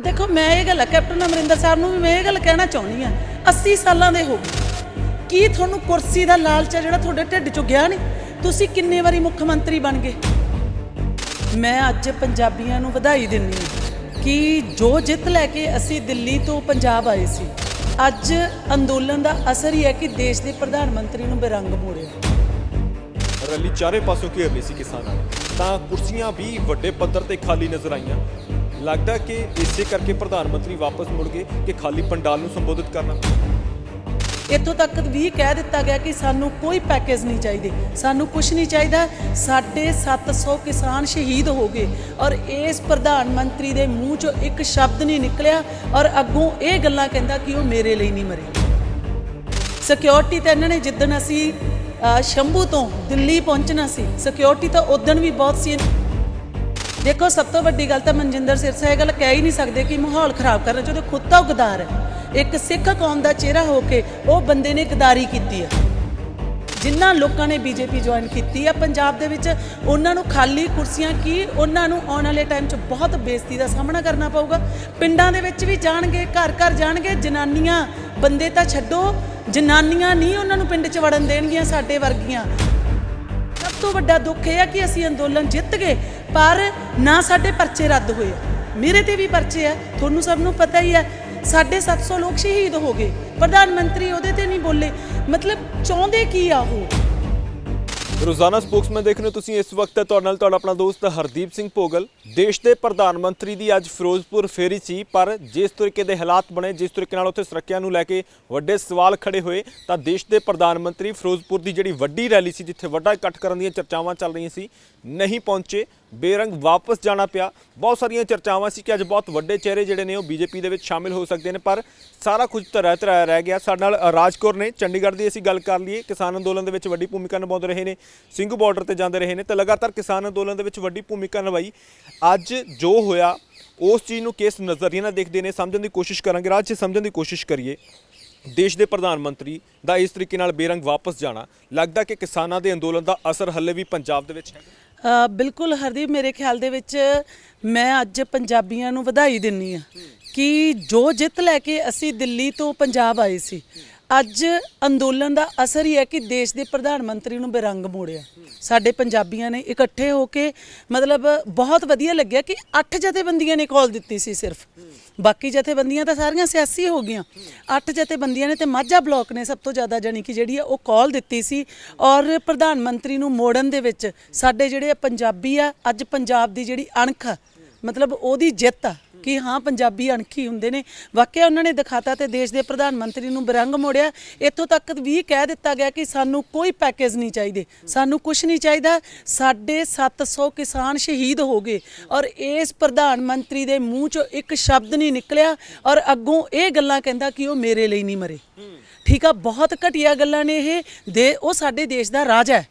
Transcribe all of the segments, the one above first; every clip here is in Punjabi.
देखो मैं ये गल कैप्टन अमरिंदर साहब नूं भी मैं ये गल कहना चाहुंदी हां 80 सालां दे हो गए की तुहानूं कुर्सी दा लालच है जिहड़ा तुहाडे ढिड चों गया नहीं तुसीं किन्ने वारी मुख मंत्री बन गए। मैं अज पंजाबियां नूं वधाई दिंदी हां कि जो जित लैके असीं दिल्ली तो पंजाब आए सी अज अंदोलन दा असर ही है कि देश के प्रधानमंत्री नूं बेरंग मोड़िया। रैली चारे पासों घेर ली सी किसानां ने तां कुर्सियां भी वड्डे पੱਧਰ ते खाली नज़र आईयां। लगदा कि इसे करके प्रधानमंत्री वापस मुड़ गए कि खाली पंडाल नूं संबोधित करना। इत्थों तक भी कह दिता गया कि सानू कोई पैकेज नहीं चाहिए, सानू कुछ नहीं चाहिए। 750 किसान शहीद हो गए और इस प्रधानमंत्री के मूँह चो एक शब्द नहीं निकलिया और अगों ये गल्लां कहंदा कि वो मेरे लिए नहीं मरे। सिक्योरिटी तो इन्होंने जिद्दन असी शंभू तो दिल्ली पहुँचना सी सिक्योरिटी तो उदण भी बहुत सी। देखो सब तो वड्डी गल तो मनजिंदर सिरसा ये गल कह ही नहीं सकते कि माहौल खराब करना चाहते, खुद तो गदार है। एक सिख कौम का चेहरा होके वो बंदे ने गदारी की है। जिन्होंने लोगों ने बीजेपी ज्वाइन की है पंजाब के उन्होंने खाली कुर्सियां की उन्होंने आने वाले टाइम बहुत बेइज्जती का सामना करना पऊगा। पिंडां दे विच भी जाणगे, घर घर जाणगे, जनानियां बंदे तो छड्डो, जनानियां नहीं उन्होंने पिंड च वड़न देणगियां साडे वर्गियां। सब तो वड्डा दुख है कि असीं अंदोलन जित गए पर ना साडे परचे रद्द होए। मेरे ते भी परचे है, तुहानूं सब नूं पता ही है। 750 लोग शहीद हो गए, प्रधानमंत्री उहदे ते नहीं बोले। मतलब चाहुंदे की आ ओह। रोजाना स्पोक्समैन देख रहे हो तुसीं इस वक्त तुहाडे नाल तुहाडा अपना दोस्त हरदीप सिंह भोगल। देश के प्रधानमंत्री की अज फिरोजपुर फेरी सी पर जिस तरीके के हालात बने, जिस तरीके नाल उत्थे सुरक्षा नूं लैके वड्डे सवाल खड़े होए तां देश के प्रधानमंत्री फिरोजपुर की जिहड़ी वड्डी रैली सी जिथे वड्डा इकट्ठ करन दीयां चर्चावां चल रही सी नहीं पहुंचे, बेरंग वापस जाना पिया। बहुत सारिया चर्चावां सी कि अज बहुत वड्डे चेहरे जिहड़े ने बीजेपी दे विच शामिल हो सकते हैं पर सारा कुछ धरा धराया रह गया। साडे नाल राज कौर ने चंडीगढ़ की असीं गल कर लईए, किसान अंदोलन दे विच वड्डी भूमिका निभाउंदे रहे ने, सिंघू बॉर्डर ते जांदे रहे ने ते लगातार किसान अंदोलन दे विच वड्डी भूमिका निभाई। अज जो होया उस चीज़ नूं किस नज़रिए नाल देखदे ने समझण दी कोशिश करांगे। राज जी समझण दी कोशिश करिए, देश के प्रधानमंत्री का इस तरीके नाल बेरंग वापस जाना लगता कि किसानां दे अंदोलन का असर हले भी पंजाब दे विच है। बिल्कुल हरदीप, मेरे ख्याल दे विच मैं अज पंजाबियां नूं वधाई दिंदी हां कि जो जित लैके असीं दिल्ली तो पंजाब आए सी अज अंदोलन का असर ही है कि देश के प्रधानमंत्री नूं बेरंग मोड़िया। साडे पंजाबियां ने इकट्ठे होके मतलब बहुत वधिया लग्या कि 8 जथेबंदियां ने कॉल दित्ती सी सिर्फ, बाकी जथेबंदियां तो सारियां सियासी हो गईयां। 8 जथेबंदियां ने तो माझा ब्लॉक ने सब तो ज़्यादा जानी कि जिहड़ी वो कॉल दित्ती सी और प्रधानमंत्री नूं मोड़न दे विच साडे जिहड़े पंजाबी आ अज पंजाब दी जिहड़ी अणख आ मतलब ओहदी जित आ कि हाँ पंजाबी अणखी हुंदे ने। वाकई उन्होंने दिखाता तो देश के प्रधानमंत्री नूं बेरंग मोड़िया। इत्थों तक भी कह दिता गया कि सानू कोई पैकेज नहीं चाहिए, सानू कुछ नहीं चाहिए। 750 किसान शहीद हो गए और इस प्रधानमंत्री के मूँह चो एक शब्द नहीं निकलिया और अगों ये गल्लां कहंदा कि वो मेरे लिए नहीं मरे। ठीक है, बहुत घटिया गल्लां ने ये वो साडे देश का राज है।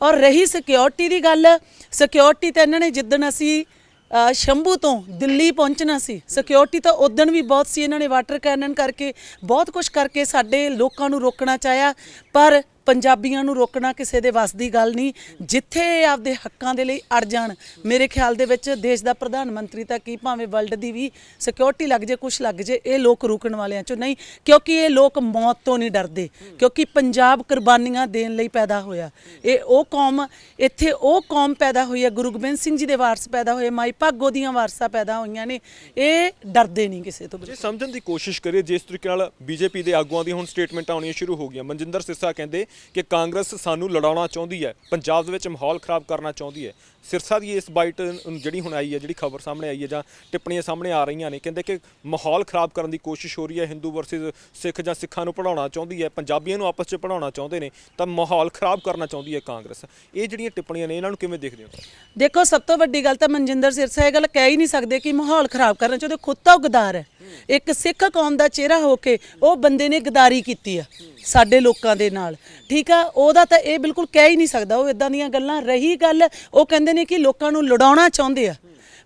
और रही सिक्योरिटी की गल, सिक्योरिटी तो इन्होंने जिद्दन असी शंभू तो दिल्ली पहुँचना सी सिक्योरिटी तो उदण भी बहुत सी। इन्होंने वाटर कैनन करके बहुत कुछ करके साडे लोकां नूं रोकना चाहया पर पंजाबियां नूं रोकना किसी दे वस दी गल नहीं। जिथे आपदे हक्कां दे लई अड़ जाण मेरे ख्याल दे विच देश दा प्रधानमंत्री तां की भावें वर्ल्ड दी भी सिक्योरिटी लग जे कुछ लग जे ये लोग रुकण वालियां चों नहीं, क्योंकि ये लोग मौत तो नहीं डरदे। क्योंकि पंजाब कुर्बानियां देण लई पैदा होया, ये ओ कौम इत्थे ओ कौम पैदा होई है, गुरु गोबिंद सिंह जी दे वारस पैदा होए, माई भागो दीयां वारसां पैदा होईयां ने, ये डरदे नहीं किसी तो। जे समझण दी कोशिश करिए जिस तरीके नाल बीजेपी के आगुआं दी हुण स्टेटमेंटां आउणियां शुरू हो गईयां। मनजिंदर सिरसा कहंदे कि कांग्रेस सानू लड़ाउणा चाहुंदी है, पंजाब दे विच माहौल खराब करना चाहुंदी है। सिरसा की इस बाइट जिहड़ी हुण आई है, जिहड़ी खबर सामने आई है जां टिप्पणियां सामने आ रही ने, कहंदे कि माहौल खराब करने की कोशिश हो रही है, हिंदू वर्सेस सिख जां सिखां नूं पढ़ाउणा चाहुंदी है, पंजाबियां नूं आपस च पढ़ाउणा चाहुंदे ने तां माहौल खराब करना चाहुंदी है कांग्रेस। ये जिहड़ियां टिप्पणियां ने इन्हां नूं किवें देखदे हो? देखो सब तो वड्डी गल तो मनजिंदर सिरसा ये गल कह ही नहीं सकते कि माहौल खराब करना चाहते, खुद तो गदार है। एक सिख कौम का चेहरा होके वो बंदे ने गदारी की है साडे लोकां दे नाल। ठीक है, ओहदा तां ये बिल्कुल कह ही नहीं सकदा, वो इदां दीयां गल्लां। रही गल वो कहंदे ने कि लोकां नूं लड़ाउणा चाहुंदे आ,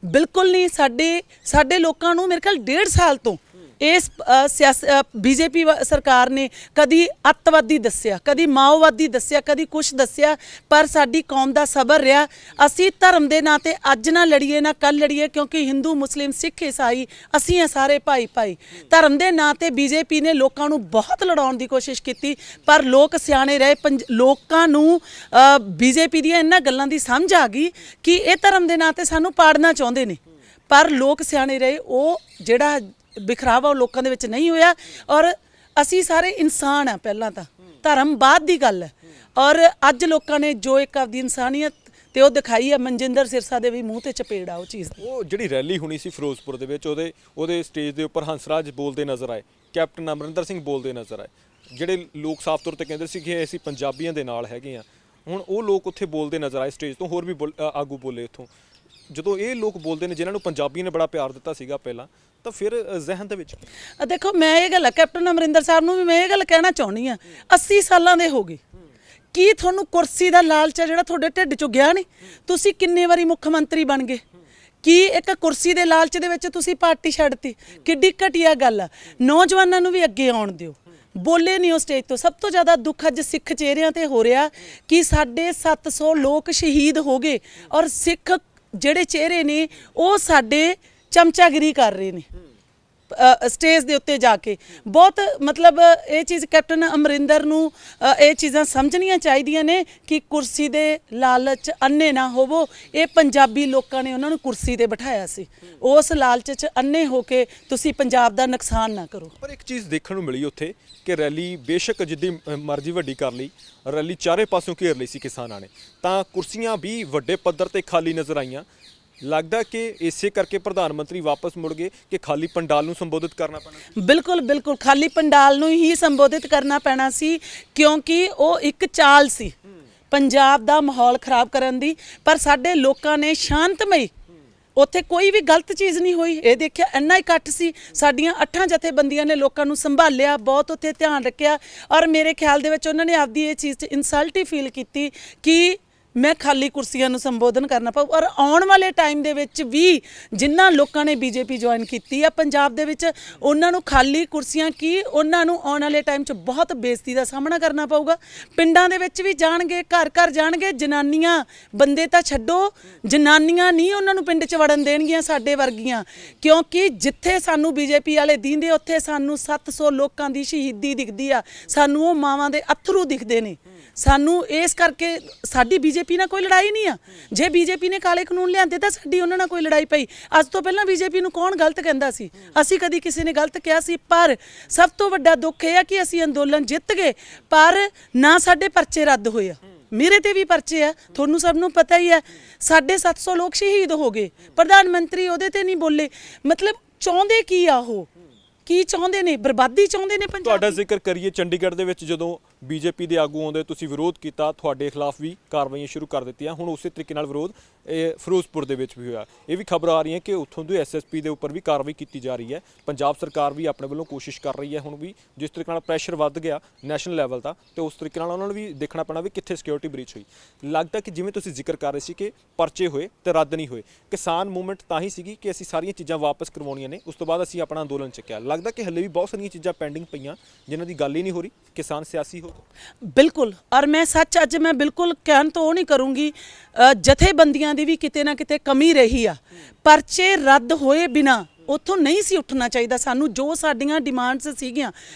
बिल्कुल नहीं। साडे लोकां नूं मेरे ख्याल 1.5 साल तो ਇਸ ਬੀਜੇਪੀ ਸਰਕਾਰ ਨੇ ਕਦੀ ਅੱਤਵਾਦੀ ਦੱਸਿਆ, ਕਦੀ ਮਾਓਵਾਦੀ ਦੱਸਿਆ, ਕਦੀ ਕੁਛ ਦੱਸਿਆ, ਪਰ ਸਾਡੀ ਕੌਮ ਦਾ ਸਬਰ ਰਿਹਾ। ਅਸੀਂ ਧਰਮ ਦੇ ਨਾਂ ਤੇ ਅੱਜ ਨਾ ਲੜੀਏ ਨਾ ਕੱਲ ਲੜੀਏ, ਕਿਉਂਕਿ ਹਿੰਦੂ ਮੁਸਲਿਮ ਸਿੱਖ ਈਸਾਈ ਅਸੀਂ ਆ ਸਾਰੇ ਭਾਈ ਭਾਈ। ਧਰਮ ਦੇ ਨਾਂ ਤੇ ਬੀਜੇਪੀ ਨੇ ਲੋਕਾਂ ਨੂੰ ਬਹੁਤ ਲੜਾਉਣ ਦੀ ਕੋਸ਼ਿਸ਼ ਕੀਤੀ, ਪਰ ਲੋਕ ਸਿਆਣੇ ਰਹੇ। ਲੋਕਾਂ ਨੂੰ ਬੀਜੇਪੀ ਦੀਆਂ ਇਹਨਾਂ ਗੱਲਾਂ ਦੀ ਸਮਝ ਆ ਗਈ ਕਿ ਇਹ ਧਰਮ ਦੇ ਨਾਂ ਤੇ ਸਾਨੂੰ ਪਾੜਨਾ ਚਾਹੁੰਦੇ ਨੇ, ਪਰ ਲੋਕ ਸਿਆਣੇ ਰਹੇ। ਉਹ ਜਿਹੜਾ ਬਿਖਰਾਵਾ ਉਹ ਲੋਕਾਂ ਦੇ ਵਿੱਚ ਨਹੀਂ ਹੋਇਆ। ਔਰ ਅਸੀਂ ਸਾਰੇ ਇਨਸਾਨ ਆ, ਪਹਿਲਾਂ ਤਾਂ ਧਰਮ ਬਾਅਦ ਦੀ ਗੱਲ ਹੈ। ਔਰ ਅੱਜ ਲੋਕਾਂ ਨੇ ਜੋ ਇੱਕ ਆਪਦੀ ਇਨਸਾਨੀਅਤ ਤੇ ਉਹ ਦਿਖਾਈ ਹੈ। ਮਨਜਿੰਦਰ ਸਿਰਸਾ ਦੇ ਵੀ ਮੂੰਹ ਤੇ ਚਪੇੜ ਆ ਉਹ ਚੀਜ਼ ਦੀ। ਉਹ ਜਿਹੜੀ ਰੈਲੀ ਹੋਣੀ ਸੀ ਫਿਰੋਜ਼ਪੁਰ ਦੇ ਵਿੱਚ, ਉਹਦੇ ਸਟੇਜ ਦੇ ਉੱਪਰ ਹੰਸਰਾਜ ਬੋਲਦੇ ਨਜ਼ਰ ਆਏ, ਕੈਪਟਨ ਅਮਰਿੰਦਰ ਸਿੰਘ ਬੋਲਦੇ ਨਜ਼ਰ ਆਏ। ਜਿਹੜੇ ਲੋਕ ਸਾਫ਼ ਤੌਰ ਤੇ ਕਹਿੰਦੇ ਸੀ ਕਿ ਅਸੀਂ ਪੰਜਾਬੀਆਂ ਦੇ ਨਾਲ ਹੈਗੇ ਆ, ਹੁਣ ਉਹ ਲੋਕ ਉੱਥੇ ਬੋਲਦੇ ਨਜ਼ਰ ਆਏ ਸਟੇਜ ਤੋਂ। ਹੋਰ ਵੀ ਆਗੂ ਬੋਲੇ ਉੱਥੋਂ। ਜਦੋਂ ਇਹ ਲੋਕ ਬੋਲਦੇ ਨੇ ਜਿਨ੍ਹਾਂ ਨੂੰ ਪੰਜਾਬੀ ਨੇ ਬੜਾ ਪਿਆਰ ਦਿੱਤਾ ਸੀਗਾ ਪਹਿਲਾਂ, ਤਾਂ ਫਿਰ ਜ਼ਿਹਨ ਦੇ ਵਿੱਚ ਦੇਖੋ, ਮੈਂ ਇਹ ਗੱਲ ਕੈਪਟਨ ਅਮਰਿੰਦਰ ਸਾਹਿਬ ਨੂੰ ਵੀ ਮੈਂ ਇਹ ਗੱਲ ਕਹਿਣਾ ਚਾਹੁੰਦੀ ਆ, 80 ਸਾਲਾਂ ਦੇ ਹੋ ਗਏ, ਕੀ ਤੁਹਾਨੂੰ ਕੁਰਸੀ ਦਾ ਲਾਲਚ ਹੈ ਜਿਹੜਾ ਤੁਹਾਡੇ ਢਿੱਡ ਚੋਂ ਗਿਆ ਨਹੀਂ? ਤੁਸੀਂ ਕਿੰਨੇ ਵਾਰੀ ਮੁੱਖ ਮੰਤਰੀ ਬਣ ਗਏ, ਕੀ ਇੱਕ ਕੁਰਸੀ ਦੇ ਲਾਲਚ ਦੇ ਵਿੱਚ ਤੁਸੀਂ ਪਾਰਟੀ ਛੱਡਤੀ? ਕਿੱਡੀ ਘਟੀਆ ਗੱਲ ਆ। ਨੌਜਵਾਨਾਂ ਨੂੰ ਵੀ ਅੱਗੇ ਆਉਣ ਦਿਓ। ਬੋਲੇ ਨਹੀਂ ਉਹ ਸਟੇਜ ਤੋਂ। ਸਭ ਤੋਂ ਜ਼ਿਆਦਾ ਦੁੱਖ ਅੱਜ ਸਿੱਖ ਚਿਹਰਿਆਂ ਤੇ ਹੋ ਰਿਹਾ ਕਿ ਸਾਡੇ 700 ਲੋਕ ਸ਼ਹੀਦ ਹੋ ਗਏ, ਔਰ ਸਿੱਖ ਜਿਹੜੇ ਚਿਹਰੇ ਨੇ ਉਹ ਸਾਡੇ ਚਮਚਾਗਿਰੀ ਕਰ ਰਹੇ ਨੇ ਸਟੇਜ ਦੇ ਉੱਤੇ ਜਾ ਕੇ। ਬਹੁਤ ਮਤਲਬ ਇਹ ਚੀਜ਼ ਕੈਪਟਨ ਅਮਰਿੰਦਰ ਨੂੰ ਇਹ ਚੀਜ਼ਾਂ ਸਮਝਣੀਆਂ ਚਾਹੀਦੀਆਂ ਨੇ ਕਿ ਕੁਰਸੀ ਦੇ ਲਾਲਚ ਅੰਨੇ ਨਾ ਹੋਵੋ। ਇਹ ਪੰਜਾਬੀ ਲੋਕਾਂ ਨੇ ਉਹਨਾਂ ਨੂੰ ਕੁਰਸੀ ਤੇ ਬਿਠਾਇਆ ਸੀ, ਉਸ ਲਾਲਚ 'ਚ ਅੰਨੇ ਹੋ ਕੇ ਤੁਸੀਂ ਪੰਜਾਬ ਦਾ ਨੁਕਸਾਨ ਨਾ ਕਰੋ। ਪਰ ਇੱਕ ਚੀਜ਼ ਦੇਖਣ ਨੂੰ ਮਿਲੀ ਉੱਥੇ ਕਿ ਰੈਲੀ ਬੇਸ਼ੱਕ ਜਿੱਦੀ ਮਰਜ਼ੀ ਵੱਡੀ ਕਰ ਲਈ, ਰੈਲੀ ਚਾਰੇ ਪਾਸੋਂ ਘੇਰ ਲਈ ਸੀ ਕਿਸਾਨਾਂ ਨੇ, ਤਾਂ ਕੁਰਸੀਆਂ ਵੀ ਵੱਡੇ ਪੱਧਰ ਤੇ ਖਾਲੀ ਨਜ਼ਰ ਆਈਆਂ। ਲੱਗਦਾ ਕਿ ਇਸੇ ਕਰਕੇ ਪ੍ਰਧਾਨ ਮੰਤਰੀ ਵਾਪਸ ਮੁੜ ਗਏ ਕਿ ਖਾਲੀ ਪੰਡਾਲ ਨੂੰ ਸੰਬੋਧਿਤ ਕਰਨਾ ਪੈਣਾ। ਬਿਲਕੁਲ ਬਿਲਕੁਲ, ਖਾਲੀ ਪੰਡਾਲ ਨੂੰ ਹੀ ਸੰਬੋਧਿਤ ਕਰਨਾ ਪੈਣਾ ਸੀ, ਕਿਉਂਕਿ ਉਹ ਇੱਕ ਚਾਲ ਸੀ ਪੰਜਾਬ ਦਾ ਮਾਹੌਲ ਖਰਾਬ ਕਰਨ ਦੀ। ਪਰ ਸਾਡੇ ਲੋਕਾਂ ਨੇ ਸ਼ਾਂਤਮਈ, ਉੱਥੇ ਕੋਈ ਵੀ ਗਲਤ ਚੀਜ਼ ਨਹੀਂ ਹੋਈ। ਇਹ ਦੇਖਿਆ ਇੰਨਾ ਇਕੱਠ ਸੀ, ਸਾਡੀਆਂ 8 ਜਥੇਬੰਦੀਆਂ ਨੇ ਲੋਕਾਂ ਨੂੰ ਸੰਭਾਲਿਆ, ਬਹੁਤ ਉੱਥੇ ਧਿਆਨ ਰੱਖਿਆ। ਔਰ ਮੇਰੇ ਖਿਆਲ ਦੇ ਵਿੱਚ ਉਹਨਾਂ ਨੇ ਆਪਦੀ ਇਹ ਚੀਜ਼ 'ਚ ਇਨਸਲਟ ਹੀ ਫੀਲ ਕੀਤੀ ਕਿ ਮੈਂ ਖਾਲੀ ਕੁਰਸੀਆਂ ਨੂੰ ਸੰਬੋਧਨ ਕਰਨਾ ਪਊ। ਔਰ ਆਉਣ ਵਾਲੇ ਟਾਈਮ ਦੇ ਵਿੱਚ ਵੀ ਜਿਨ੍ਹਾਂ ਲੋਕਾਂ ਨੇ ਬੀਜੇਪੀ ਜੁਆਇਨ ਕੀਤੀ ਆ ਪੰਜਾਬ ਦੇ ਵਿੱਚ, ਉਹਨਾਂ ਨੂੰ ਖਾਲੀ ਕੁਰਸੀਆਂ ਕੀ, ਉਹਨਾਂ ਨੂੰ ਆਉਣ ਵਾਲੇ ਟਾਈਮ 'ਚ ਬਹੁਤ ਬੇਇੱਜ਼ਤੀ ਦਾ ਸਾਹਮਣਾ ਕਰਨਾ ਪਊਗਾ। ਪਿੰਡਾਂ ਦੇ ਵਿੱਚ ਵੀ ਜਾਣਗੇ, ਘਰ ਘਰ ਜਾਣਗੇ। ਜਨਾਨੀਆਂ, ਬੰਦੇ ਤਾਂ ਛੱਡੋ, ਜਨਾਨੀਆਂ ਨਹੀਂ ਉਹਨਾਂ ਨੂੰ ਪਿੰਡ 'ਚ ਵੜਨ ਦੇਣਗੀਆਂ ਸਾਡੇ ਵਰਗੀਆਂ, ਕਿਉਂਕਿ ਜਿੱਥੇ ਸਾਨੂੰ ਬੀਜੇਪੀ ਵਾਲੇ ਦੀਂਦੇ ਉੱਥੇ ਸਾਨੂੰ 700 ਲੋਕਾਂ ਦੀ ਸ਼ਹੀਦੀ ਦਿਖਦੀ ਆ, ਸਾਨੂੰ ਉਹ ਮਾਵਾਂ ਦੇ ਅਥਰੂ ਦਿਖਦੇ ਨੇ। ਸਾਨੂੰ ਇਸ ਕਰਕੇ ਸਾਡੀ ਬੀਜੇਪੀ ਨਾਲ ਕੋਈ ਲੜਾਈ ਨਹੀਂ ਆ। ਜੇ ਬੀਜੇਪੀ ਨੇ ਕਾਲੇ ਕਾਨੂੰਨ ਲਿਆਂਦੇ ਤਾਂ ਸਾਡੀ ਉਹਨਾਂ ਨਾਲ ਕੋਈ ਲੜਾਈ ਪਈ। ਅੱਜ ਤੋਂ ਪਹਿਲਾਂ ਬੀਜੇਪੀ ਨੂੰ ਕੌਣ ਗਲਤ ਕਹਿੰਦਾ ਸੀ? ਅਸੀਂ ਕਦੀ ਕਿਸੇ ਨੇ ਗਲਤ ਕਿਹਾ ਸੀ? ਪਰ ਸਭ ਤੋਂ ਵੱਡਾ ਦੁੱਖ ਇਹ ਆ ਕਿ ਅਸੀਂ ਅੰਦੋਲਨ ਜਿੱਤ ਗਏ, ਪਰ ਨਾ ਸਾਡੇ ਪਰਚੇ ਰੱਦ ਹੋਏ ਆ। ਮੇਰੇ ਤੇ ਵੀ ਪਰਚੇ ਆ, ਤੁਹਾਨੂੰ ਸਭ ਨੂੰ ਪਤਾ ਹੀ ਹੈ। 750 ਲੋਕ ਸ਼ਹੀਦ ਹੋ ਗਏ, ਪ੍ਰਧਾਨ ਮੰਤਰੀ ਉਹਦੇ ਤੇ ਨਹੀਂ ਬੋਲੇ। ਮਤਲਬ ਚਾਹੁੰਦੇ ਕੀ ਆ? ਉਹ ਕੀ ਚਾਹੁੰਦੇ ਨੇ? ਬਰਬਾਦੀ ਚਾਹੁੰਦੇ ਨੇ ਪੰਜਾਬ। ਤੁਹਾਡਾ ਜ਼ਿਕਰ ਕਰੀਏ, ਚੰਡੀਗੜ੍ਹ ਦੇ ਵਿੱਚ ਜਦੋਂ ਬੀਜੇਪੀ ਦੇ ਆਗੂ ਆਉਂਦੇ ਤੁਸੀਂ ਵਿਰੋਧ ਕੀਤਾ, ਤੁਹਾਡੇ ਖਿਲਾਫ ਵੀ ਕਾਰਵਾਈਆਂ ਸ਼ੁਰੂ ਕਰ ਦਿੱਤੀਆਂ। ਹੁਣ ਉਸੇ ਤਰੀਕੇ ਨਾਲ ਵਿਰੋਧ ਫਿਰੋਜ਼ਪੁਰ ਦੇ ਵਿੱਚ ਵੀ ਹੋਇਆ। ਇਹ ਵੀ ਖਬਰ ਆ ਰਹੀ ਹੈ ਕਿ ਉੱਥੋਂ ਦੇ ਐਸਐਸਪੀ ਦੇ ਉੱਪਰ ਵੀ ਕਾਰਵਾਈ ਕੀਤੀ ਜਾ ਰਹੀ ਹੈ। ਪੰਜਾਬ ਸਰਕਾਰ ਵੀ ਆਪਣੇ ਵੱਲੋਂ ਕੋਸ਼ਿਸ਼ ਕਰ ਰਹੀ ਹੈ। ਹੁਣ ਵੀ ਜਿਸ ਤਰੀਕੇ ਨਾਲ ਪ੍ਰੈਸ਼ਰ ਵੱਧ ਗਿਆ ਨੈਸ਼ਨਲ ਲੈਵਲ ਦਾ, ਤੇ ਉਸ ਤਰੀਕੇ ਨਾਲ ਉਹਨਾਂ ਨੂੰ ਵੀ ਦੇਖਣਾ ਪੈਣਾ ਵੀ ਕਿੱਥੇ ਸਿਕਿਉਰਿਟੀ ਬ੍ਰੀਚ ਹੋਈ। ਲੱਗਦਾ ਕਿ ਜਿਵੇਂ ਤੁਸੀਂ ਜ਼ਿਕਰ ਕਰ ਰਹੇ ਸੀ ਕਿ ਪਰਚੇ ਹੋਏ ਤੇ ਰੱਦ ਨਹੀਂ ਹੋਏ, ਕਿਸਾਨ ਮੂਵਮੈਂਟ ਤਾਂ ਹੀ ਸੀਗੀ ਕਿ ਅਸੀਂ ਸਾਰੀਆਂ ਚੀਜ਼ਾਂ ਵਾਪਸ ਕਰਵਾਉਣੀਆਂ ਨੇ, ਉਸ ਤੋਂ ਬਾਅਦ ਅਸੀਂ ਆਪਣਾ ਅੰਦੋਲਨ ਚੱਕਿਆ। ਲੱਗਦਾ ਕਿ ਹੱਲੇ ਵੀ ਬਹੁਤ ਸਾਰੀਆਂ ਚੀਜ਼ਾਂ ਪੈਂਡਿੰਗ ਪਈਆਂ ਜਿਨ੍ਹਾਂ ਦੀ ਗੱਲ ਹੀ ਨਹੀਂ ਹੋ ਰਹੀ। ਕਿਸਾਨ ਸਿਆਸੀ ਹੋ ਗਏ। ਬਿਲਕੁਲ, ਔਰ ਮੈਂ ਸੱਚ ਅੱਜ ਮੈਂ ਬਿਲਕੁਲ ਕਹਿਣ ਤੋਂ ਉਹ ਨਹੀਂ ਕਰੂੰਗੀ, ਜਥੇਬੰਦੀਆਂ ਦੀ ਵੀ ਕਿਤੇ ਨਾ ਕਿਤੇ ਕਮੀ ਰਹੀ ਆ। ਪਰਚੇ ਰੱਦ ਹੋਏ ਬਿਨਾ ਉੱਥੋਂ ਨਹੀਂ ਸੀ ਉੱਠਣਾ ਚਾਹੀਦਾ। ਸਾਨੂੰ ਜੋ ਸਾਡੀਆਂ ਡਿਮਾਂਡਸ ਸੀਗੀਆਂ,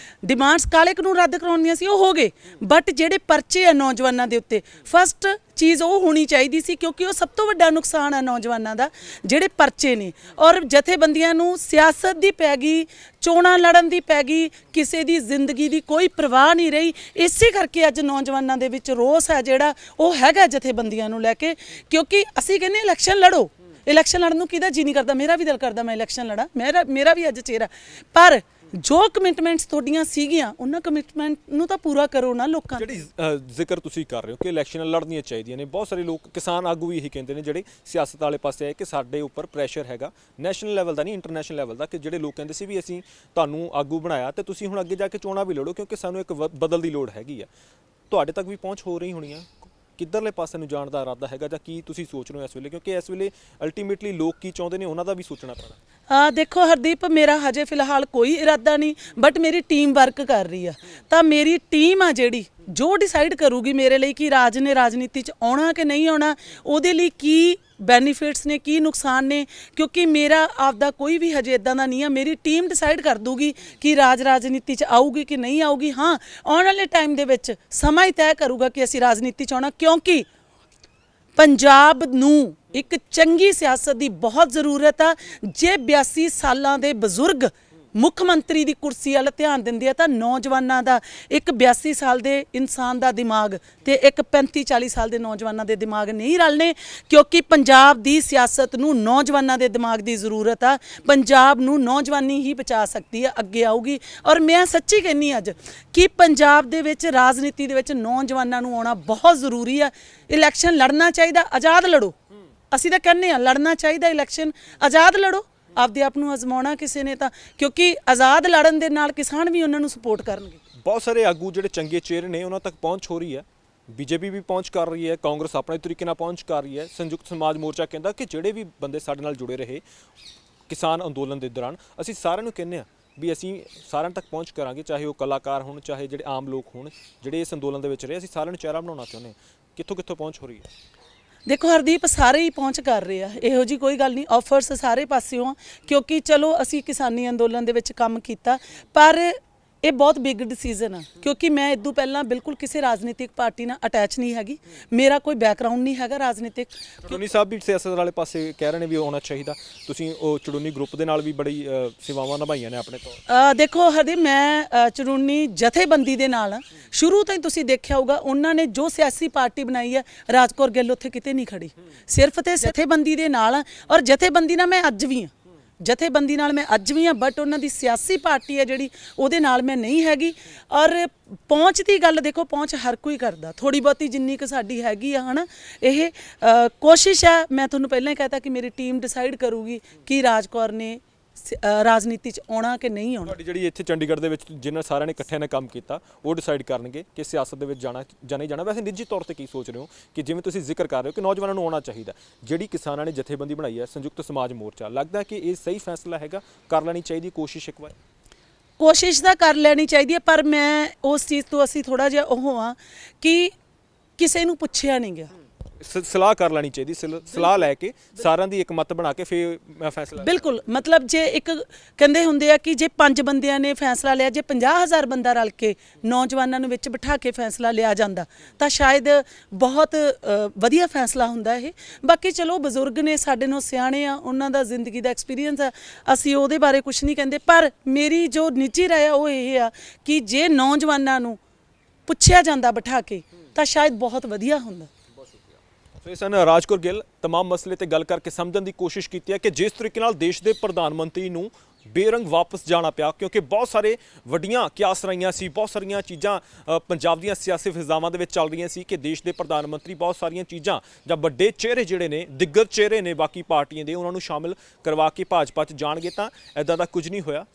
ਡਿਮਾਂਡਸ ਕਾਲੇ ਕਾਨੂੰਨ ਰੱਦ ਕਰਾਉਣੀਆਂ ਸੀ, ਉਹ ਹੋ ਗਏ। ਬਟ ਜਿਹੜੇ ਪਰਚੇ ਆ ਨੌਜਵਾਨਾਂ ਦੇ ਉੱਤੇ, ਫਸਟ ਚੀਜ਼ ਉਹ ਹੋਣੀ ਚਾਹੀਦੀ ਸੀ, ਕਿਉਂਕਿ ਉਹ ਸਭ ਤੋਂ ਵੱਡਾ ਨੁਕਸਾਨ ਆ ਨੌਜਵਾਨਾਂ ਦਾ, ਜਿਹੜੇ ਪਰਚੇ ਨੇ। ਔਰ ਜਥੇਬੰਦੀਆਂ ਨੂੰ ਸਿਆਸਤ ਦੀ ਪੈ ਗਈ, ਚੋਣਾਂ ਲੜਨ ਦੀ ਪੈ ਗਈ, ਕਿਸੇ ਦੀ ਜ਼ਿੰਦਗੀ ਦੀ ਕੋਈ ਪਰਵਾਹ ਨਹੀਂ ਰਹੀ। ਇਸੇ ਕਰਕੇ ਅੱਜ ਨੌਜਵਾਨਾਂ ਦੇ ਵਿੱਚ ਰੋਸ ਹੈ ਜਿਹੜਾ ਉਹ ਹੈਗਾ ਜਥੇਬੰਦੀਆਂ ਨੂੰ ਲੈ ਕੇ, ਕਿਉਂਕਿ ਅਸੀਂ ਕਹਿੰਦੇ ਇਲੈਕਸ਼ਨ ਲੜੋ। ਇਲੈਕਸ਼ਨ ਲੜਨ ਨੂੰ ਕਿਹਦਾ ਜੀ ਨਹੀਂ ਕਰਦਾ? ਮੇਰਾ ਵੀ ਦਿਲ ਕਰਦਾ ਮੈਂ ਇਲੈਕਸ਼ਨ ਲੜਾਂ, ਮੇਰਾ ਵੀ ਅੱਜ ਚਿਹਰਾ। ਪਰ ਜੋ ਕਮਿਟਮੈਂਟਸ ਤੁਹਾਡੀਆਂ ਸੀਗੀਆਂ, ਉਹਨਾਂ ਕਮਿਟਮੈਂਟ ਨੂੰ ਤਾਂ ਪੂਰਾ ਕਰੋ ਨਾ ਲੋਕਾਂ। ਜਿਹੜੀ ਜ਼ਿਕਰ ਤੁਸੀਂ ਕਰ ਰਹੇ ਹੋ ਕਿ ਇਲੈਕਸ਼ਨਾਂ ਲੜਨੀਆਂ ਚਾਹੀਦੀਆਂ ਨੇ, ਬਹੁਤ ਸਾਰੇ ਲੋਕ, ਕਿਸਾਨ ਆਗੂ ਵੀ ਇਹੀ ਕਹਿੰਦੇ ਨੇ ਜਿਹੜੇ ਸਿਆਸਤ ਵਾਲੇ ਪਾਸੇ ਆਏ ਕਿ ਸਾਡੇ ਉੱਪਰ ਪ੍ਰੈਸ਼ਰ ਹੈਗਾ ਨੈਸ਼ਨਲ ਲੈਵਲ ਦਾ, ਨਹੀਂ ਇੰਟਰਨੈਸ਼ਨਲ ਲੈਵਲ ਦਾ। ਕਿ ਜਿਹੜੇ ਲੋਕ ਕਹਿੰਦੇ ਸੀ ਵੀ ਅਸੀਂ ਤੁਹਾਨੂੰ ਆਗੂ ਬਣਾਇਆ ਤੇ ਤੁਸੀਂ ਹੁਣ ਅੱਗੇ ਜਾ ਕੇ ਚੋਣਾਂ ਵੀ ਲੜੋ, ਕਿਉਂਕਿ ਸਾਨੂੰ ਇੱਕ ਬਦਲ ਦੀ ਲੋੜ ਹੈਗੀ ਆ। ਤੁਹਾਡੇ ਤੱਕ ਵੀ ਪਹੁੰਚ ਹੋ ਰਹੀ ਹੋਣੀ ਆ। ਕਿੱਧਰਲੇ ਪਾਸੇ ਨੂੰ ਜਾਣ ਦਾ ਇਰਾਦਾ ਹੈਗਾ ਜਾਂ ਕੀ ਤੁਸੀਂ ਸੋਚ ਰਹੇ ਹੋ ਇਸ ਵੇਲੇ? ਕਿਉਂਕਿ ਇਸ ਵੇਲੇ ਅਲਟੀਮੇਟਲੀ ਲੋਕ ਕੀ ਚਾਹੁੰਦੇ ਨੇ ਉਹਨਾਂ ਦਾ ਵੀ ਸੋਚਣਾ ਪੈਣਾ। ਦੇਖੋ ਹਰਦੀਪ, ਮੇਰਾ ਹਜੇ ਫਿਲਹਾਲ ਕੋਈ ਇਰਾਦਾ ਨਹੀਂ, ਬਟ ਮੇਰੀ ਟੀਮ ਵਰਕ ਕਰ ਰਹੀ ਆ। ਤਾਂ ਮੇਰੀ ਟੀਮ ਆ ਜਿਹੜੀ ਜੋ ਡਿਸਾਈਡ ਕਰੂਗੀ ਮੇਰੇ ਲਈ ਕਿ ਰਾਜ ਨੇ ਰਾਜਨੀਤੀ 'ਚ ਆਉਣਾ ਕਿ ਨਹੀਂ ਆਉਣਾ, ਉਹਦੇ ਲਈ ਕੀ ਬੈਨੀਫਿਟਸ ਨੇ, ਕੀ ਨੁਕਸਾਨ ਨੇ, ਕਿਉਂਕਿ ਮੇਰਾ ਆਪਦਾ ਕੋਈ ਵੀ ਹਜੇ ਇਦਾਂ ਦਾ ਨਹੀਂ ਆ। ਮੇਰੀ ਟੀਮ ਡਿਸਾਈਡ ਕਰ ਦੂਗੀ ਕਿ ਰਾਜਨੀਤੀ 'ਚ ਆਊਗੀ ਕਿ ਨਹੀਂ ਆਊਗੀ। ਹਾਂ, ਆਉਣ ਵਾਲੇ ਟਾਈਮ ਦੇ ਵਿੱਚ ਸਮਾਂ ਹੀ ਤੈਅ ਕਰੂਗਾ ਕਿ ਅਸੀਂ ਰਾਜਨੀਤੀ 'ਚ ਆਉਣਾ, ਕਿਉਂਕਿ ਪੰਜਾਬ ਨੂੰ ਇੱਕ ਚੰਗੀ ਸਿਆਸਤ ਦੀ ਬਹੁਤ ਜ਼ਰੂਰਤ ਆ। ਜੇ 82 ਸਾਲਾਂ ਦੇ ਬਜ਼ੁਰਗ ਮੁੱਖ ਮੰਤਰੀ ਦੀ ਕੁਰਸੀ ਵੱਲ ਧਿਆਨ ਦਿੰਦੇ ਆ ਤਾਂ ਨੌਜਵਾਨਾਂ ਦਾ, ਇੱਕ 82 ਸਾਲ ਦੇ ਇਨਸਾਨ ਦਾ ਦਿਮਾਗ ਤੇ ਇੱਕ 35-40 ਸਾਲ ਦੇ ਨੌਜਵਾਨਾਂ ਦੇ ਦਿਮਾਗ ਨਹੀਂ ਰਲਣੇ, ਕਿਉਂਕਿ ਪੰਜਾਬ ਦੀ ਸਿਆਸਤ ਨੂੰ ਨੌਜਵਾਨਾਂ ਦੇ ਦਿਮਾਗ ਦੀ ਜ਼ਰੂਰਤ ਆ। ਪੰਜਾਬ ਨੂੰ ਨੌਜਵਾਨੀ ਹੀ ਬਚਾ ਸਕਦੀ ਆ, ਅੱਗੇ ਆਊਗੀ। ਔਰ ਮੈਂ ਸੱਚੀ ਕਹਿੰਨੀ ਅੱਜ ਕਿ ਪੰਜਾਬ ਦੇ ਵਿੱਚ ਰਾਜਨੀਤੀ ਦੇ ਵਿੱਚ ਨੌਜਵਾਨਾਂ ਨੂੰ ਆਉਣਾ ਬਹੁਤ ਜ਼ਰੂਰੀ ਆ। ਇਲੈਕਸ਼ਨ ਲੜਨਾ ਚਾਹੀਦਾ, ਆਜ਼ਾਦ ਲੜੋ। ਅਸੀਂ ਤਾਂ ਕਹਿੰਦੇ ਆ ਲੜਨਾ ਚਾਹੀਦਾ ਇਲੈਕਸ਼ਨ, ਆਜ਼ਾਦ ਲੜੋ। ਆਪਦੇ ਆਪ ਨੂੰ ਅਜ਼ਮਾਉਣਾ ਕਿਸੇ ਨੇ ਤਾਂ, ਕਿਉਂਕਿ ਆਜ਼ਾਦ ਲੜਨ ਦੇ ਨਾਲ ਕਿਸਾਨ ਵੀ ਉਹਨਾਂ ਨੂੰ ਸਪੋਰਟ ਕਰਨਗੇ। ਬਹੁਤ ਸਾਰੇ ਆਗੂ ਜਿਹੜੇ ਚੰਗੇ ਚਿਹਰੇ ਨੇ ਉਹਨਾਂ ਤੱਕ ਪਹੁੰਚ ਹੋ ਰਹੀ ਹੈ। ਬੀਜੇਪੀ ਵੀ ਪਹੁੰਚ ਕਰ ਰਹੀ ਹੈ, ਕਾਂਗਰਸ ਆਪਣੇ ਤਰੀਕੇ ਨਾਲ ਪਹੁੰਚ ਕਰ ਰਹੀ ਹੈ। ਸੰਯੁਕਤ ਸਮਾਜ ਮੋਰਚਾ ਕਹਿੰਦਾ ਕਿ ਜਿਹੜੇ ਵੀ ਬੰਦੇ ਸਾਡੇ ਨਾਲ ਜੁੜੇ ਰਹੇ ਕਿਸਾਨ ਅੰਦੋਲਨ ਦੇ ਦੌਰਾਨ, ਅਸੀਂ ਸਾਰਿਆਂ ਨੂੰ ਕਹਿੰਦੇ ਆ ਵੀ ਅਸੀਂ ਸਾਰਿਆਂ ਤੱਕ ਪਹੁੰਚ ਕਰਾਂਗੇ, ਚਾਹੇ ਉਹ ਕਲਾਕਾਰ ਹੋਣ, ਚਾਹੇ ਜਿਹੜੇ ਆਮ ਲੋਕ ਹੋਣ, ਜਿਹੜੇ ਇਸ ਅੰਦੋਲਨ ਦੇ ਵਿੱਚ ਰਹੇ। ਅਸੀਂ ਸਾਰਿਆਂ ਨੂੰ ਚਿਹਰਾ ਬਣਾਉਣਾ ਚਾਹੁੰਦੇ ਹਾਂ। ਕਿੱਥੋਂ ਕਿੱਥੋਂ ਪਹੁੰਚ ਹੋ ਰਹੀ ਹੈ? ਦੇਖੋ ਹਰਦੀਪ, ਸਾਰੇ ਹੀ ਪਹੁੰਚ ਕਰ ਰਹੇ ਆ, ਇਹੋ ਜੀ ਕੋਈ ਗੱਲ ਨਹੀਂ। ਆਫਰਸ ਸਾਰੇ ਪਾਸਿਓਂ ਆ, ਕਿਉਂਕਿ ਚਲੋ ਅਸੀਂ ਕਿਸਾਨੀ ਅੰਦੋਲਨ ਦੇ ਵਿੱਚ ਕੰਮ ਕੀਤਾ, ਪਰ ਇਹ ਬਹੁਤ ਬਿਗ ਡਿਸੀਜਨ ਆ। ਕਿਉਂਕਿ ਮੈਂ ਇਦੋਂ ਪਹਿਲਾਂ ਬਿਲਕੁਲ ਕਿਸੇ ਰਾਜਨੀਤਿਕ ਪਾਰਟੀ ਨਾਲ ਅਟੈਚ ਨਹੀਂ ਹੈਗੀ, ਮੇਰਾ ਕੋਈ ਬੈਕਗ੍ਰਾਉਂਡ ਨਹੀਂ ਹੈਗਾ ਰਾਜਨੀਤਿਕ। ਚੜੂਨੀ ਸਾਹਿਬ ਵੀ ਸਿਆਸਤ ਵਾਲੇ ਪਾਸੇ ਕਹਿ ਰਹੇ ਨੇ ਵੀ ਆਉਣਾ ਚਾਹੀਦਾ। ਤੁਸੀਂ ਉਹ ਚੜੂਨੀ ਗਰੁੱਪ ਦੇ ਨਾਲ ਵੀ ਬੜੀ ਸੇਵਾਵਾਂ ਨਿਭਾਈਆਂ ਨੇ ਆਪਣੇ ਤੋਂ। ਦੇਖੋ ਹਰਦੀਪ, ਮੈਂ ਚੜੂਨੀ ਜਥੇਬੰਦੀ ਦੇ ਨਾਲ ਸ਼ੁਰੂ ਤੋਂ ਹੀ ਤੁਸੀਂ ਦੇਖਿਆ ਹੋਊਗਾ, ਉਹਨਾਂ ਨੇ ਜੋ ਸਿਆਸੀ ਪਾਰਟੀ ਬਣਾਈ ਹੈ, ਰਾਜਕੌਰ ਗਿੱਲ ਉੱਥੇ ਕਿਤੇ ਨਹੀਂ ਖੜੀ, ਸਿਰਫ ਤੇ ਜਥੇਬੰਦੀ ਦੇ ਨਾਲ। ਔਰ ਜਥੇਬੰਦੀ ਨਾਲ ਮੈਂ ਅੱਜ ਵੀ ਹਾਂ, ਜਥੇਬੰਦੀ ਨਾਲ ਮੈਂ ਅੱਜ ਵੀ ਹਾਂ, ਬਟ ਉਹਨਾਂ ਦੀ ਸਿਆਸੀ ਪਾਰਟੀ ਹੈ ਜਿਹੜੀ, ਉਹਦੇ ਨਾਲ ਮੈਂ ਨਹੀਂ ਹੈਗੀ। ਔਰ ਪਹੁੰਚ ਦੀ ਗੱਲ ਦੇਖੋ, ਪਹੁੰਚ ਹਰ ਕੋਈ ਕਰਦਾ, ਥੋੜੀ ਬਹੁਤੀ ਜਿੰਨੀ ਕੁ ਸਾਡੀ ਹੈਗੀ ਆ, ਹਨਾ। ਇਹ ਕੋਸ਼ਿਸ਼ ਹੈ, ਮੈਂ ਤੁਹਾਨੂੰ ਪਹਿਲਾਂ ਹੀ ਕਹਿਤਾ ਕਿ ਮੇਰੀ ਟੀਮ ਡਿਸਾਈਡ ਕਰੂਗੀ ਕਿ ਰਾਜਕੌਰ ਨੇ ਰਾਜਨੀਤੀ 'ਚ ਆਉਣਾ ਕਿ ਨਹੀਂ ਆਉਣਾ। ਤੁਹਾਡੀ ਜਿਹੜੀ ਇੱਥੇ ਚੰਡੀਗੜ੍ਹ ਦੇ ਵਿੱਚ ਜਿਨ੍ਹਾਂ ਸਾਰਿਆਂ ਨੇ ਇਕੱਠਿਆਂ ਨੇ ਕੰਮ ਕੀਤਾ, ਉਹ ਡਿਸਾਈਡ ਕਰਨਗੇ ਕਿ ਸਿਆਸਤ ਦੇ ਵਿੱਚ ਜਾਣਾ ਜਾਂ ਨਹੀਂ ਜਾਣਾ। ਵੈਸੇ ਨਿੱਜੀ ਤੌਰ ਤੇ ਕੀ ਸੋਚ ਰਹੇ ਹੋ ਕਿ ਜਿਵੇਂ ਤੁਸੀਂ ਜ਼ਿਕਰ ਕਰ ਰਹੇ ਹੋ ਕਿ ਨੌਜਵਾਨਾਂ ਨੂੰ ਆਉਣਾ ਚਾਹੀਦਾ, ਜਿਹੜੀ ਕਿਸਾਨਾਂ ਨੇ ਜਥੇਬੰਦੀ ਬਣਾਈ ਹੈ ਸੰਯੁਕਤ ਸਮਾਜ ਮੋਰਚਾ, ਲੱਗਦਾ ਕਿ ਇਹ ਸਹੀ ਫੈਸਲਾ ਹੈਗਾ? ਕਰ ਲੈਣੀ ਚਾਹੀਦੀ ਕੋਸ਼ਿਸ਼ ਇੱਕ ਵਾਰ? ਕੋਸ਼ਿਸ਼ ਤਾਂ ਕਰ ਲੈਣੀ ਚਾਹੀਦੀ ਹੈ, ਪਰ ਮੈਂ ਉਸ ਚੀਜ਼ ਤੋਂ ਅਸੀਂ ਥੋੜਾ ਜਿਹਾ ਉਹ ਆ ਕਿ ਕਿਸੇ ਨੂੰ ਪੁੱਛਿਆ ਨਹੀਂ ਗਿਆ। ਸਲਾਹ ਕਰ ਲੈਣੀ ਚਾਹੀਦੀ, ਸਲਾਹ ਲੈ ਕੇ ਸਾਰਿਆਂ ਦੀ ਇੱਕ ਮਤ ਬਣਾ ਕੇ ਫਿਰ ਫੈਸਲਾ। ਬਿਲਕੁਲ, ਮਤਲਬ ਜੇ ਇੱਕ ਕਹਿੰਦੇ ਹੁੰਦੇ ਆ ਕਿ ਜੇ 5 ਬੰਦਿਆਂ ਨੇ ਫੈਸਲਾ ਲਿਆ, ਜੇ 50,000 ਬੰਦਾ ਰਲ ਕੇ ਨੌਜਵਾਨਾਂ ਨੂੰ ਵਿੱਚ ਬਿਠਾ ਕੇ ਫੈਸਲਾ ਲਿਆ ਜਾਂਦਾ ਤਾਂ ਸ਼ਾਇਦ ਬਹੁਤ ਵਧੀਆ ਫੈਸਲਾ ਹੁੰਦਾ ਇਹ। ਬਾਕੀ ਚਲੋ ਬਜ਼ੁਰਗ ਨੇ, ਸਾਡੇ ਨੂੰ ਸਿਆਣੇ ਆ, ਉਹਨਾਂ ਦਾ ਜ਼ਿੰਦਗੀ ਦਾ ਐਕਸਪੀਰੀਅੰਸ ਆ, ਅਸੀਂ ਉਹਦੇ ਬਾਰੇ ਕੁਝ ਨਹੀਂ ਕਹਿੰਦੇ। ਪਰ ਮੇਰੀ ਜੋ ਨਿੱਜੀ ਰਾਏ ਆ ਉਹ ਇਹ ਆ ਕਿ ਜੇ ਨੌਜਵਾਨਾਂ ਨੂੰ ਪੁੱਛਿਆ ਜਾਂਦਾ ਬਿਠਾ ਕੇ ਤਾਂ ਸ਼ਾਇਦ ਬਹੁਤ ਵਧੀਆ ਹੁੰਦਾ। ਸੋ ਇਹ ਸਨ ਰਾਜਕੌਰ ਗਿੱਲ। ਤਮਾਮ ਮਸਲੇ ਤੇ ਗੱਲ ਕਰਕੇ ਸਮਝਣ ਦੀ ਕੋਸ਼ਿਸ਼ ਕੀਤੀ ਹੈ ਕਿ ਜਿਸ ਤਰੀਕੇ ਨਾਲ ਦੇਸ਼ ਦੇ ਪ੍ਰਧਾਨ ਮੰਤਰੀ ਨੂੰ ਬੇਰੰਗ ਵਾਪਸ ਜਾਣਾ ਪਿਆ, ਕਿਉਂਕਿ ਬਹੁਤ ਸਾਰੇ ਵੱਡੀਆਂ ਕਿਆਸ ਰਹੀਆਂ ਸੀ, ਬਹੁਤ ਸਾਰੀਆਂ ਚੀਜ਼ਾਂ ਪੰਜਾਬ ਦੀਆਂ ਸਿਆਸੀ ਫਿਜ਼ਾਵਾਂ ਦੇ ਵਿੱਚ ਚੱਲ ਰਹੀਆਂ ਸੀ ਕਿ ਦੇਸ਼ ਦੇ ਪ੍ਰਧਾਨ ਮੰਤਰੀ ਬਹੁਤ ਸਾਰੀਆਂ ਚੀਜ਼ਾਂ ਜਾਂ ਵੱਡੇ ਚਿਹਰੇ ਜਿਹੜੇ ਨੇ, ਦਿੱਗਜ ਚਿਹਰੇ ਨੇ ਬਾਕੀ ਪਾਰਟੀਆਂ ਦੇ, ਉਹਨਾਂ ਨੂੰ ਸ਼ਾਮਿਲ ਕਰਵਾ ਕੇ ਭਾਜਪਾ 'ਚ ਜਾਣਗੇ। ਤਾਂ ਇੱਦਾਂ ਦਾ ਕੁਝ ਨਹੀਂ ਹੋਇਆ,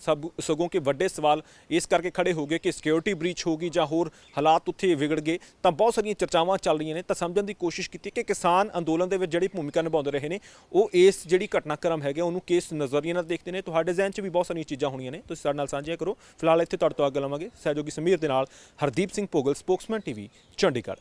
ਸਗੋਂ ਕਿ ਵੱਡੇ ਸਵਾਲ ਇਸ ਕਰਕੇ ਖੜੇ ਹੋ ਗਏ ਕਿ ਸਿਕਿਉਰਿਟੀ ਬ੍ਰੀਚ ਹੋ ਗਈ ਜਾਂ ਹੋਰ ਹਾਲਾਤ ਉੱਥੇ ਵਿਗੜ ਗਏ। ਤਾਂ ਬਹੁਤ ਸਾਰੀਆਂ ਚਰਚਾਵਾਂ ਚੱਲ ਰਹੀਆਂ ਨੇ। ਤਾਂ ਸਮਝਣ ਦੀ ਕੋਸ਼ਿਸ਼ ਕੀਤੀ ਕਿ ਕਿਸਾਨ ਅੰਦੋਲਨ ਦੇ ਵਿੱਚ ਜਿਹੜੀ ਭੂਮਿਕਾ ਨਿਭਾਉਂਦੇ ਰਹੇ ਨੇ, ਉਹ ਇਸ ਜਿਹੜੀ ਘਟਨਾਕ੍ਰਮ ਹੈਗੇ ਉਹਨੂੰ ਕਿਸ ਨਜ਼ਰੀਏ ਨਾਲ ਦੇਖਦੇ ਨੇ। ਤੁਹਾਡੇ ਜ਼ਿਹਨ 'ਚ ਵੀ ਬਹੁਤ ਸਾਰੀਆਂ ਚੀਜ਼ਾਂ ਹੋਣੀਆਂ ਨੇ, ਤੁਸੀਂ ਸਾਡੇ ਨਾਲ ਸਾਂਝੀਆਂ ਕਰੋ। ਫਿਲਹਾਲ ਇੱਥੇ ਤੁਹਾਡੇ ਤੋਂ ਅੱਗੇ ਲਵਾਂਗੇ ਸਹਿਯੋਗੀ ਸਮੀਰ ਦੇ ਨਾਲ। Hardeep Singh Bhogal, Spokesman TV, Chandigarh.